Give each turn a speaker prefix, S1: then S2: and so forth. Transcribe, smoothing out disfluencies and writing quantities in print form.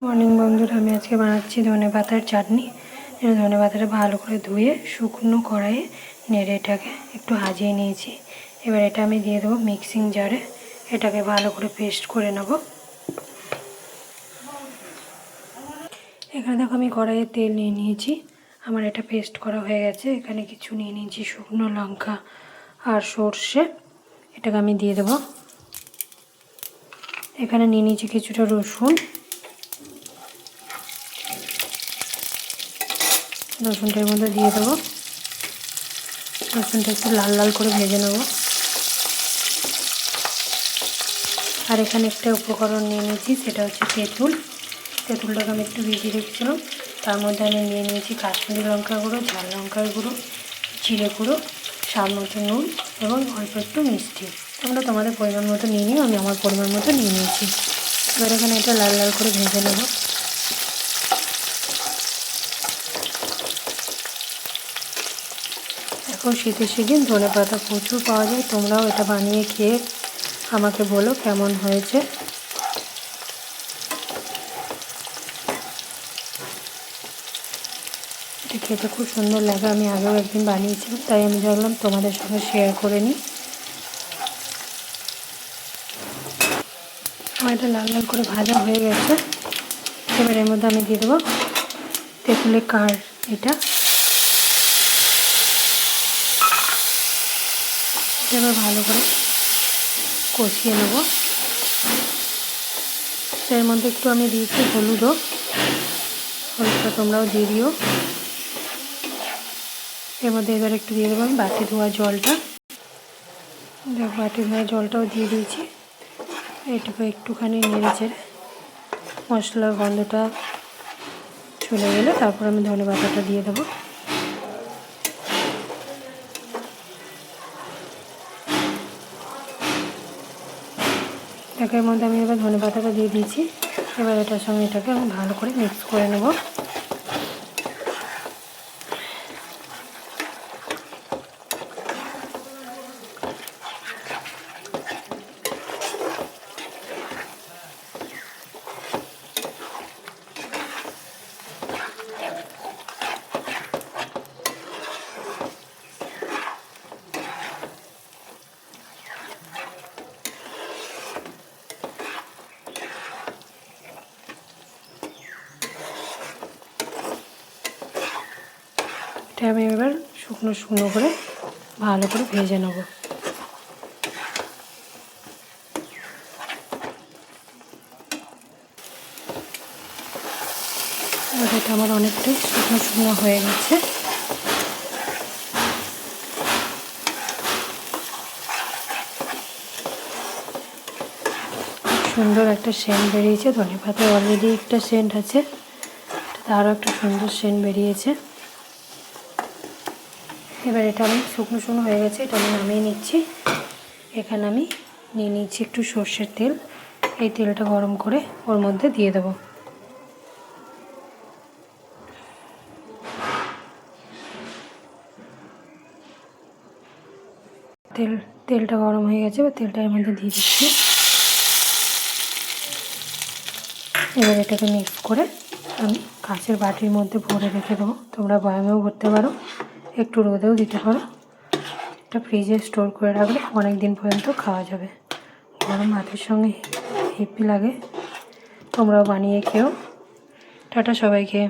S1: Morning বন্ধুরা, আমি আজকে বানাচ্ছি ধনেপাতার চাটনি। ধনেপাতাটা ভালো করে ধুয়ে শুকনো কড়াইয়ে নেড়ে এটাকে একটু ভাজিয়ে নিয়েছি। এবার এটা আমি দিয়ে দেবো মিক্সিং জারে। এটাকে ভালো করে পেস্ট করে নেব। এখানে দেখো আমি কড়াইয়ে তেল নিয়ে নিয়েছি। আমার এটা পেস্ট করা হয়ে গেছে। এখানে কিছু নিয়ে নিয়েছি শুকনো লঙ্কা আর সর্ষে, এটাকে আমি দিয়ে দেবো। এখানে নিয়ে নিয়েছি কিছুটা রসুন, রসুনটার মধ্যে দিয়ে দেবো। রসুনটা একটু লাল লাল করে ভেজে নেব। আর এখানে একটা উপকরণ নিয়ে নিয়েছি, সেটা হচ্ছে তেঁতুল। তেঁতুলটাকে আমি একটু ভিজিয়ে রেখেছিলাম। তার মধ্যে আমি নিয়ে নিয়েছি কাশ্মীরি লঙ্কা গুঁড়ো, ঝাল লঙ্কার গুঁড়ো, জিরে গুঁড়ো, স্বাদ মতো নুন এবং অল্প একটু মিষ্টি। তোমরা তোমাদের পরিমাণ মতো নিয়ে নিও, আমি আমার পরিমাণ মতো নিয়ে নিয়েছি। এবার এখানে এটা লাল লাল করে ভেজে নেব। এখন শীতের সিজন, ধনেপাতা প্রচুর পাওয়া যায়। তোমরাও এটা বানিয়ে খেয়ে আমাকে বলো কেমন হয়েছে। এটা খেতে খুব সুন্দর লাগে। আমি আগেও একদিন বানিয়েছিলাম, তাই আমি ভাবলাম তোমাদের সঙ্গে শেয়ার করে নিই। আমার এটা লাল লাল করে ভাজা হয়ে গেছে। এবার এর মধ্যে আমি দিয়ে দেবো তেঁতুলের কাঠ। এবার ভালো করে কষিয়ে নেব। এর মধ্যে একটু আমি দিয়েছি হলুদটা তোমরাও দিয়ে দিও। এর মধ্যে এবার একটু দিয়ে দেবো আমি বাটি ধোয়া জলটা। বাটি ধোয়া জলটাও দিয়ে দিয়েছি। এটুকু একটুখানি নেড়ে চেড়ে মশলার গন্ধটা চলে গেলে তারপর আমি ধনেপাতাটা দিয়ে দেবো। এর মধ্যে আমি এবার ধনেপাতাটা দিয়ে দিয়েছি। এবার এটার সঙ্গে এটাকে আমি ভালো করে মিক্স করে নেব। এটা আমি এবার শুকনো শুকনো করে ভালো করে ভেজে নেব। এটা আমার অনেকটাই শুকনো শুকনো হয়ে গেছে। সুন্দর একটা সেন্ট বেরিয়েছে। ধনেপাতায় অলরেডি একটা সেন্ট আছে, আরও একটা সুন্দর সেন্ট বেরিয়েছে। এবার এটা আমি শুকনো শুকনো হয়ে গেছে, এটা আমি নামিয়ে নিচ্ছি। এখানে আমি নিয়ে নিচ্ছি একটু সর্ষের তেল। এই তেলটা গরম করে ওর মধ্যে দিয়ে দেবো। তেলটা গরম হয়ে গেছে, এবার তেলটা এর মধ্যে দিয়ে দিচ্ছি। এবার এটাকে মিক্স করে আমি কাঁচের বাটির মধ্যে ভরে রেখে দেবো। তোমরা বয়ামেও ভরতে পারো, একটু রোদেও দিতে পারো। এটা ফ্রিজে স্টোর করে রাখলে অনেক দিন পর্যন্ত খাওয়া যাবে। গরম ভাতের সঙ্গে হেভি লাগে। তোমরাও বানিয়ে খেও। টাটা সবাইকে।